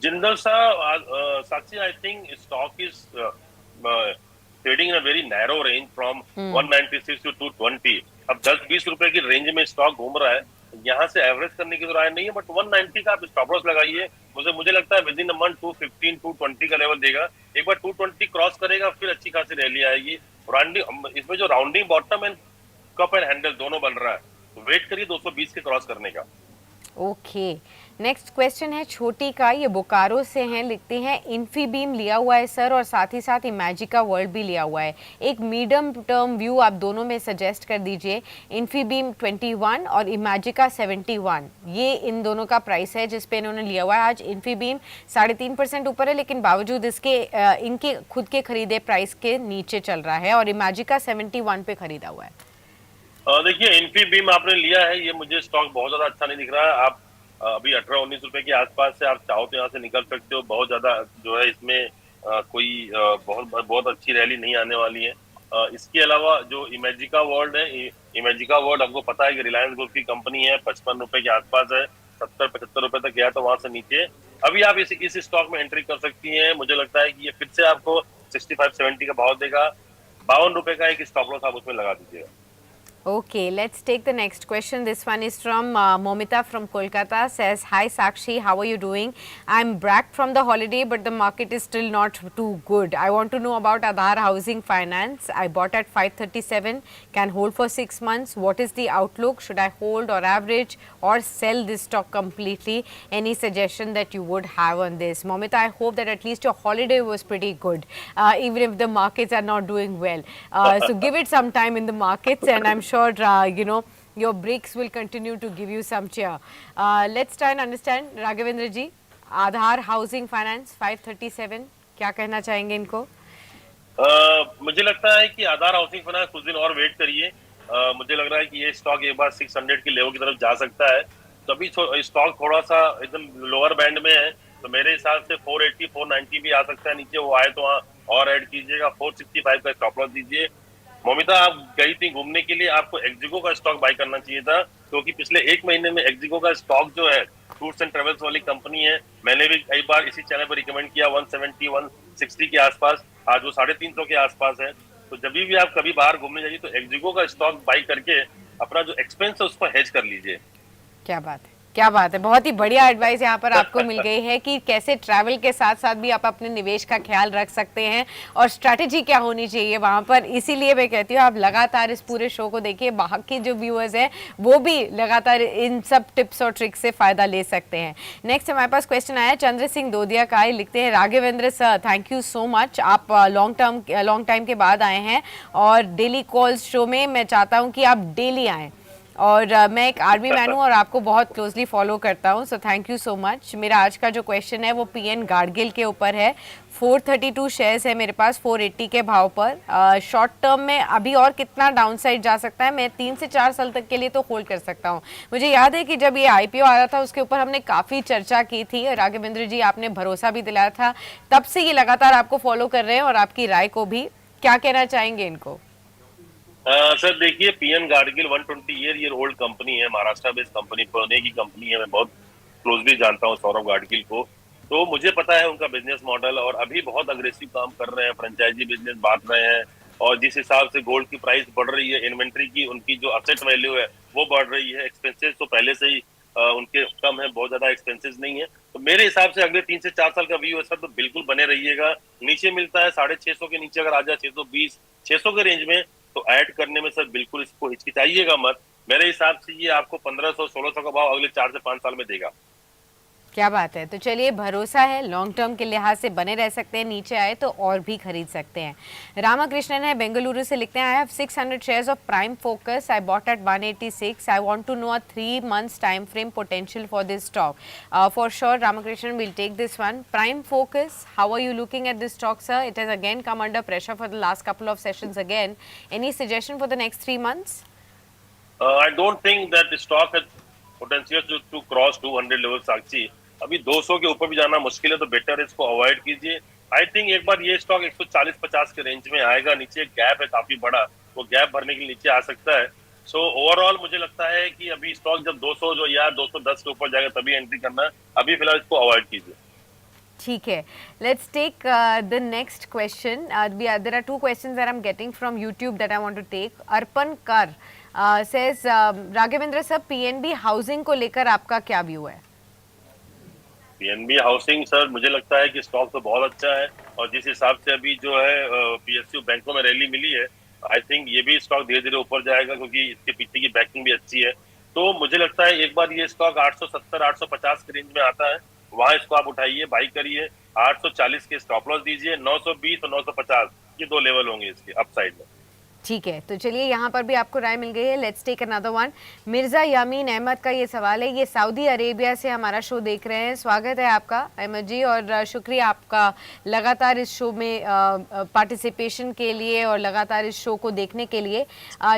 Jindal SAW, Sakshi, I think stock is trading in a very narrow range from 196 to 220. अब 10-20 रुपए की range में stock घूम रहा है। यहाँ से average करने की तो राय नहीं है, बट 190 का आप स्टॉप लॉस लगाइए। मुझे लगता है विद इन अ मंथ 215 220 का लेवल देगा। एक बार 220 क्रॉस करेगा फिर अच्छी खासी रैली आएगी। इसमें जो rounding bottom and cup and handle दोनों बन रहा है, तो वेट करिए 220 के क्रॉस करने का। ओके, नेक्स्ट क्वेश्चन है छोटी का, ये बोकारो से हैं, लिखते हैं इन्फीबीम लिया हुआ है सर और साथ ही साथ इमेजिका वर्ल्ड भी लिया हुआ है। एक मीडियम टर्म व्यू आप दोनों में सजेस्ट कर दीजिए। इन्फीबीम 21 और इमेजिका 71, ये इन दोनों का प्राइस है जिस पे इन्होंने लिया हुआ है। आज इन्फीबीम 3.5% ऊपर है, लेकिन बावजूद इसके इनके खुद के खरीदे प्राइस के नीचे चल रहा है और इमेजिका 71 पे खरीदा हुआ है। देखिए इन्फीबीम आपने लिया है, ये मुझे स्टॉक बहुत ज्यादा अच्छा नहीं दिख रहा है। आप अभी 18-19 रुपए के आसपास से आप चाहो तो यहाँ से निकल सकते हो। बहुत ज्यादा जो है इसमें कोई बहुत अच्छी रैली नहीं आने वाली है। इसके अलावा जो इमेजिका वर्ल्ड है, इमेजिका वर्ल्ड आपको पता है कि रिलायंस ग्रुप की कंपनी है, 55 रुपए के आसपास है, 70-75 रुपए तक गया तो वहां से नीचे। अभी आप इस स्टॉक में एंट्री कर सकती हैं। मुझे लगता है कि ये फिर से आपको 65-70 का भाव देगा। 52 रुपए का एक स्टॉप लॉस आप उसमें लगा दीजिएगा। Okay, let's take the next question. This one is from Momita from Kolkata. Says, hi Sakshi, how are you doing? I'm back from the holiday but the market is still not too good. I want to know about Aadhar Housing Finance. I bought at 537, can hold for 6 months. What is the outlook? Should I hold or average or sell this stock completely? Any suggestion that you would have on this? Momita, I hope that at least your holiday was pretty good, even if the markets are not doing well. So give it some time in the markets, and I'm sure your bricks will continue to give you some cheer. Let's try and understand, Raghavendra ji, Aadhaar Housing Finance 537, क्या कहना चाहेंगे इनको? मुझे लगता है कि आधार housing finance कुछ दिन और वेट करिए। मुझे लग रहा है कि ये स्टॉक एक बार 600 के लेवल की तरफ जा सकता है। तो अभी स्टॉक थोड़ा सा एकदम लोअर बैंड में है, तो मेरे हिसाब से 480 490 भी आ सकता है नीचे। वो आए तो वहाँ और ऐड कीजिएगा। 465 का स्टॉप लॉस दीजिए। मोमिता, आप गई थी घूमने के लिए, आपको एक्जिको का स्टॉक बाय करना चाहिए था, क्योंकि पिछले एक महीने में एक्जिको का स्टॉक जो है, टूर्स एंड ट्रेवल्स वाली कंपनी है, मैंने भी कई बार इसी चैनल पर रिकमेंड किया 170 160 के आसपास। आज वो 350 के आसपास है। तो जब भी आप कभी बाहर घूमने जाइए तो एक्जिको का स्टॉक बाय करके अपना जो एक्सपेंस है उसको हेज कर लीजिए। क्या बात है, क्या बात है, बहुत ही बढ़िया एडवाइस यहाँ पर आपको मिल गई है कि कैसे ट्रैवल के साथ साथ भी आप अपने निवेश का ख्याल रख सकते हैं और स्ट्रैटेजी क्या होनी चाहिए वहाँ पर। इसीलिए मैं कहती हूँ आप लगातार इस पूरे शो को देखिए, बाहर के जो व्यूअर्स हैं वो भी लगातार इन सब टिप्स और ट्रिक्स से फायदा ले सकते हैं। नेक्स्ट हमारे पास क्वेश्चन आया चंद्र सिंह दोदिया का, लिखते हैं Raghavendra sir, thank you so much, आप लॉन्ग टाइम के बाद आए हैं और डेली कॉल्स शो में मैं चाहता हूँ कि आप डेली आएँ। और मैं एक आर्मी मैन हूँ और आपको बहुत क्लोजली फॉलो करता हूँ, so thank you so much. मेरा आज का जो क्वेश्चन है वो पीएन गाडगिल के ऊपर है। 432 शेयर्स है मेरे पास 480 के भाव पर। शॉर्ट टर्म में अभी और कितना डाउनसाइड जा सकता है? मैं 3 से 4 साल तक के लिए तो होल्ड कर सकता हूँ। मुझे याद है कि जब ये आईपीओ आ रहा था उसके ऊपर हमने काफ़ी चर्चा की थी, राघवेंद्र जी आपने भरोसा भी दिलाया था, तब से ये लगातार आपको फॉलो कर रहे हैं और आपकी राय को भी, क्या कहना चाहेंगे इनको? सर देखिए, PN Gadgil 120 year old company है, महाराष्ट्र बेस्ड कंपनी, पुणे की कंपनी है। मैं बहुत क्लोजली जानता हूँ सौरभ गाडगिल को, तो मुझे पता है उनका बिजनेस मॉडल। और अभी बहुत अग्रेसिव काम कर रहे हैं, फ्रेंचाइजी बिजनेस बांट रहे हैं। और जिस हिसाब से गोल्ड की प्राइस बढ़ रही है, इन्वेंट्री की उनकी जो असेट वैल्यू है वो बढ़ रही है, एक्सपेंसेस तो पहले से ही उनके कम है, बहुत ज्यादा एक्सपेंसेस नहीं है। तो मेरे हिसाब से अगले 3 से 4 साल का व्यू है सर, तो बिल्कुल बने रहिएगा। नीचे मिलता है 650 के नीचे, अगर आ जाए 620 600 के रेंज में, तो ऐड करने में सर बिल्कुल इसको हिचकिचाइएगा मत। मेरे हिसाब से ये आपको 1500 1600 का भाव अगले 4 से 5 साल में देगा। क्या बात है, तो चलिए भरोसा है, लॉन्ग टर्म के लिहाज से बने रह सकते हैं, नीचे आए तो और भी खरीद सकते हैं। रामाकृष्णन है बेंगलुरु से, लिखते हैं I have 600 shares of Prime Focus, I bought at 186, I want to know a 3 months time frame potential for this stock. For sure Ramakrishnan, will take this one. Prime Focus, how are you looking at this stock sir? It has again come under pressure for the last couple of sessions again. Any suggestion for the next 3 months? I don't think that stock has potential to cross 200 level. Sakshi, अभी 200 के ऊपर भी जाना मुश्किल है, तो better इसको avoid कीजिए। आई थिंक एक बार ये स्टॉक 140-50 के रेंज में आएगा, नीचे एक गैप है काफी बड़ा, वो गैप भरने के लिए नीचे आ सकता है। सो ओवरऑल मुझे लगता है कि अभी स्टॉक जब 200 जो या 210 के ऊपर जाएगा तभी एंट्री करना है, अभी फिलहाल इसको अवॉइड कीजिए। ठीक है, let's take the next question. There are 2 questions that I'm getting from YouTube that I want to take. Arpan Kar says, Raghavendra sir, PNB housing को लेकर आपका क्या व्यू है? पीएनबी हाउसिंग सर, मुझे लगता है कि स्टॉक तो बहुत अच्छा है, और जिस हिसाब से अभी जो है पीएसयू बैंकों में रैली मिली है, आई थिंक ये भी स्टॉक धीरे धीरे ऊपर जाएगा, क्योंकि इसके पीछे की बैकिंग भी अच्छी है। तो मुझे लगता है एक बार ये स्टॉक 870 850 के रेंज में आता है, वहां इसको आप उठाइए, बाई करिए। 840 के स्टॉप लॉस दीजिए। 920 और 950 ये 2 लेवल होंगे इसके अपसाइड में। ठीक है, तो चलिए यहाँ पर भी आपको राय मिल गई है। Let's take another one. Mirza Yameen Ahmad का ये सवाल है, ये सऊदी अरेबिया से हमारा शो देख रहे हैं। स्वागत है आपका अहमद जी, और शुक्रिया आपका लगातार इस शो में पार्टिसिपेशन के लिए और लगातार इस शो को देखने के लिए।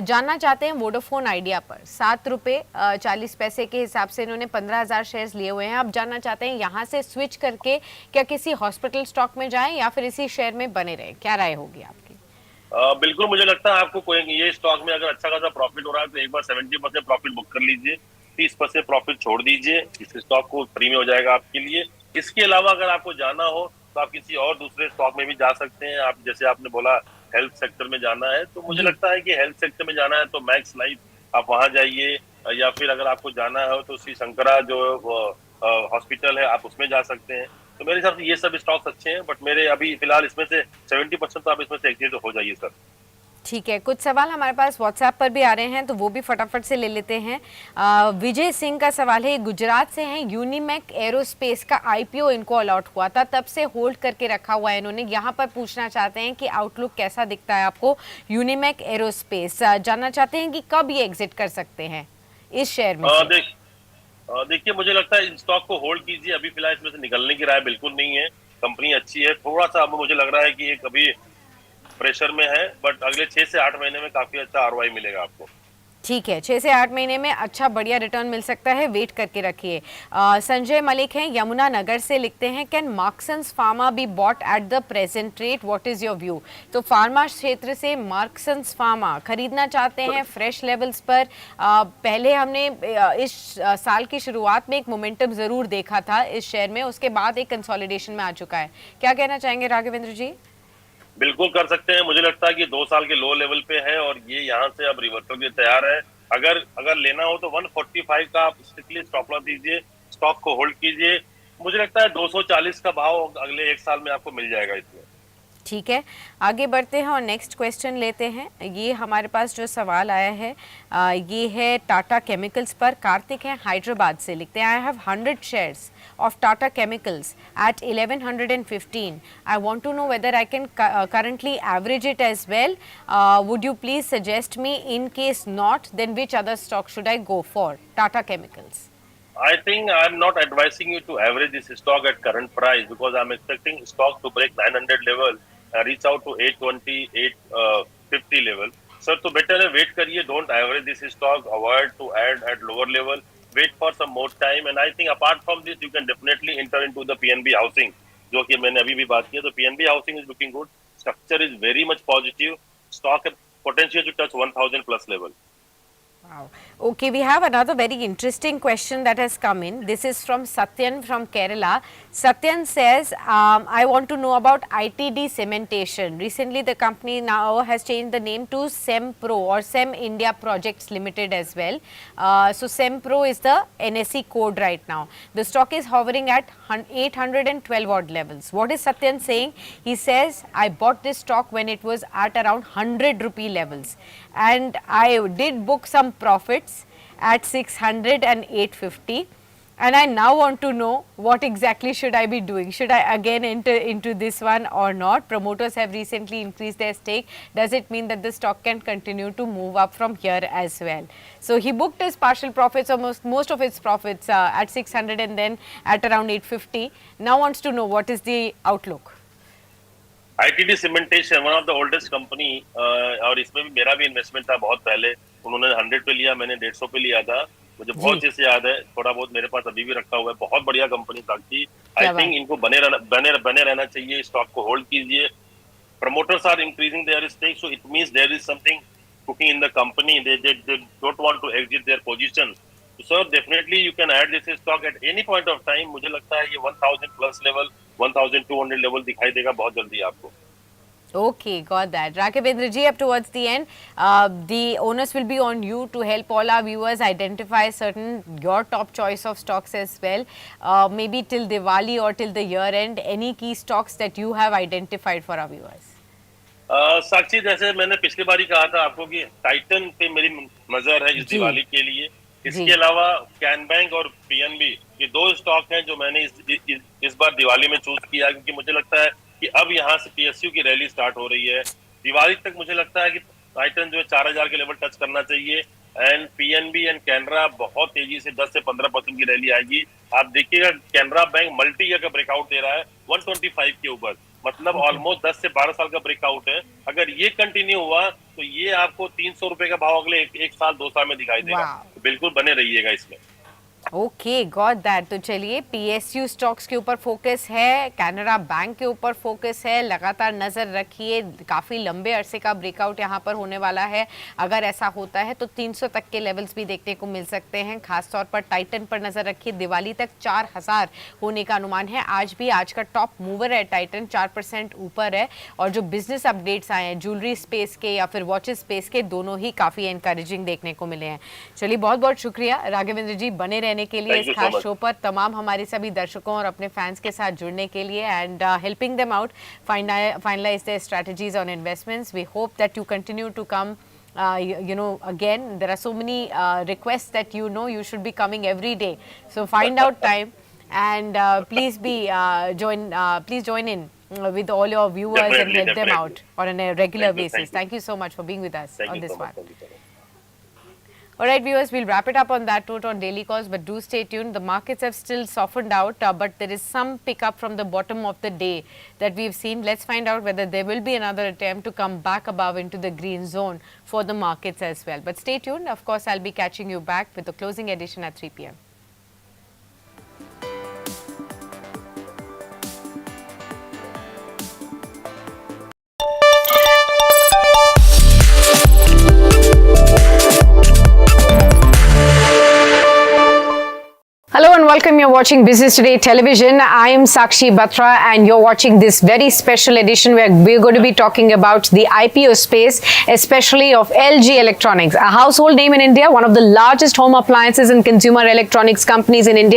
जानना चाहते हैं वोडाफोन आइडिया पर 7 रुपये 40 पैसे के हिसाब से इन्होंने 15,000 शेयर्स लिए हुए हैं। आप जानना चाहते हैं यहाँ से स्विच करके क्या किसी हॉस्पिटल स्टॉक में जाएं या फिर इसी शेयर में बने रहें, क्या राय होगी आपकी? बिल्कुल, मुझे लगता है आपको कोई ये स्टॉक में अगर अच्छा खासा प्रॉफिट हो रहा है तो एक बार 70% प्रॉफिट बुक कर लीजिए, 30% प्रॉफिट छोड़ दीजिए, इस स्टॉक को फ्री में हो जाएगा आपके लिए। इसके अलावा अगर आपको जाना हो तो आप किसी और दूसरे स्टॉक में भी जा सकते हैं। आप जैसे आपने बोला हेल्थ सेक्टर में जाना है, तो मुझे लगता है कि हेल्थ सेक्टर में जाना है तो मैक्स लाइफ आप वहां जाइए, या फिर अगर आपको जाना हो तो श्री शंकरा जो हॉस्पिटल है आप उसमें जा सकते हैं। तो मेरे हिसाब से ये सब स्टॉक्स अच्छे हैं, बट मेरे अभी फिलहाल इसमें से 70% तो आप इसमें से एग्जिट हो जाइए सर। ठीक है, कुछ सवाल हमारे पास व्हाट्सएप पर भी आ रहे हैं तो वो भी फटाफट से ले लेते हैं। विजय सिंह का सवाल है, गुजरात से हैं, यूनिमैक एरोस्पेस का आईपीओ इनको अलॉट हुआ था, तब से होल्ड करके रखा हुआ है इन्होंने। यहाँ पर पूछना चाहते हैं कि आउटलुक कैसा दिखता है आपको यूनिमैक एरोस्पेस, जानना चाहते हैं कि कब ये एग्जिट कर सकते हैं इस शेयर में से। देखिए, मुझे लगता है इन स्टॉक को होल्ड कीजिए, अभी फिलहाल इसमें से निकलने की राय बिल्कुल नहीं है। कंपनी अच्छी है, थोड़ा सा अब मुझे लग रहा है कि एक अभी प्रेशर में है, बट अगले 6 से 8 महीने में काफी अच्छा आरओआई मिलेगा आपको। ठीक है, 6 से 8 महीने में अच्छा बढ़िया रिटर्न मिल सकता है, वेट करके रखिए। संजय मलिक हैं, यमुना नगर से, लिखते हैं can Marksans pharma be bought at the present rate, what is your view. तो फार्मा क्षेत्र से मार्क्सन्स फार्मा खरीदना चाहते हैं फ्रेश लेवल्स पर। पहले हमने इस साल की शुरुआत में एक मोमेंटम जरूर देखा था इस शेयर में, उसके बाद एक कंसोलिडेशन में आ चुका है। क्या कहना चाहेंगे राघवेंद्र जी? बिल्कुल कर सकते हैं, मुझे लगता है कि 2 साल के लो लेवल पे है और ये यहाँ से अब रिवर्सल के लिए तैयार है। अगर लेना हो तो 145 का आप स्ट्रिक्टली स्टॉप लॉस दीजिए, स्टॉक को होल्ड कीजिए। मुझे लगता है 240 का भाव अगले 1 साल में आपको मिल जाएगा इसमें। ठीक है, आगे बढ़ते हैं और नेक्स्ट क्वेश्चन लेते हैं। ये हमारे पास जो सवाल आया है ये है टाटा केमिकल्स पर। कार्तिक है हैदराबाद से, लिखते हैं I have 100 shares of Tata Chemicals at 1115. I want to know whether I can currently average it as well. Would you please suggest me? In case not, then which other stock should I go for? Tata Chemicals. I think I'm not advising you to average this stock at current price because I'm expecting stock to break 900 level and reach out to 820, 850 level. Sir, तो better है wait करिए, don't average this stock, avoid to add at lower level. Wait for some more time, and I think apart from this, you can definitely enter into the PNB housing, जो कि मैंने अभी भी बात की है। तो PNB housing is looking good, structure is very much positive, stock has potential to touch 1000 plus level. Wow. Okay, we have another very interesting question that has come in. This is from Satyan from Kerala. Satyan says, I want to know about ITD cementation. Recently, the company now has changed the name to SEMPRO or SEM India Projects Limited as well. So, SEMPRO is the NSE code right now. The stock is hovering at 812 odd levels. What is Satyan saying? He says, I bought this stock when it was at around 100 rupee levels, and I did book some profits at 600 and 850, and I now want to know what exactly should I be doing. Should I again enter into this one or not? Promoters have recently increased their stake. Does it mean that the stock can continue to move up from here as well? So he booked his partial profits, or most of his profits at 600 and then at around 850. Now wants to know what is the outlook. ITD cementation, one of the oldest company, और इसमें भी मेरा भी investment था बहुत पहले। उन्होंने 100 पे लिया, मैंने 150 पे लिया था। मुझे बहुत अच्छे से याद है, थोड़ा बहुत मेरे पास अभी भी रखा हुआ है। बहुत बढ़िया कंपनी साक्षी, आई थिंक इनको बने रहना चाहिए, स्टॉक को होल्ड कीजिए। Promoters are increasing their stake, so it means there is something cooking in the company, they don't want to exit their position. So definitely you can add this stock at any point of time. मुझे लगता है ये 1000 plus level, 1200 level दिखाई देगा बहुत जल्दी आपको। Okay, got that. Rakhavendra ji, up towards the end, the onus will be on you to help all our viewers identify your top choice of stocks as well. Maybe till Diwali or till the year end, any key stocks that you have identified for our viewers. साक्षी, जैसे मैंने पिछली बार ही कहा था आपको कि Titan पे मेरी नजर है इस दिवाली के लिए। इसके अलावा कैन बैंक और पीएनबी, ये 2 स्टॉक हैं जो मैंने इस बार दिवाली में चूज किया, क्योंकि मुझे लगता है कि अब यहाँ से पीएसयू की रैली स्टार्ट हो रही है। दिवाली तक मुझे लगता है कि टाइटन जो है 4000 के लेवल टच करना चाहिए, एंड पीएनबी एंड कैनरा बहुत तेजी से 10 से 15% की रैली आएगी। आप देखिएगा कैनरा बैंक मल्टी ईयर का ब्रेकआउट दे रहा है 125 के ऊपर, मतलब ऑलमोस्ट 10 से 12 साल का ब्रेकआउट है। अगर ये कंटिन्यू हुआ तो ये आपको 300 रुपए का भाव अगले 1 साल 2 साल में दिखाई देगा। तो बिल्कुल बने रहिएगा इसमें। Okay, got that. तो चलिए, पीएसयू स्टॉक्स के ऊपर फोकस है, कैनरा बैंक के ऊपर फोकस है, लगातार नजर रखिए। काफी लंबे अरसे का ब्रेकआउट यहाँ पर होने वाला है। अगर ऐसा होता है तो 300 तक के लेवल्स भी देखने को मिल सकते हैं। खासतौर पर टाइटन पर नजर रखिए, दिवाली तक 4000 होने का अनुमान है। आज भी आज का टॉप मूवर है टाइटन, 4% ऊपर है। और जो बिजनेस अपडेट्स आए हैं ज्वेलरी स्पेस के या फिर वॉचेस स्पेस के, दोनों ही काफी एनकरेजिंग देखने को मिले हैं। चलिए, बहुत बहुत शुक्रिया राघवेंद्र जी, बने रहने देने के लिए, Thank इस you so खास much. शो पर, तमाम हमारे सभी दर्शकों और अपने फैंस के साथ जुड़ने के लिए and helping them out finalize their strategies on investments. We hope that you continue to come. Again, there are so many requests that you should be coming every day. So find out time and please join in with all your viewers and Definitely, help them definitely. out on a regular Thank you, basis. thank you. Thank you so much for being with us Thank on you this so one. much. Thank you so much. All right, viewers, we'll wrap it up on that note on daily calls, but do stay tuned. The markets have still softened out, but there is some pickup from the bottom of the day that we've seen. Let's find out whether there will be another attempt to come back above into the green zone for the markets as well. But stay tuned. Of course, I'll be catching you back with the closing edition at 3 p.m. Hello and welcome. You're watching Business Today Television. I am Sakshi Batra and you're watching this very special edition where we're going to be talking about the IPO space, especially of LG Electronics, a household name in India, one of the largest home appliances and consumer electronics companies in India.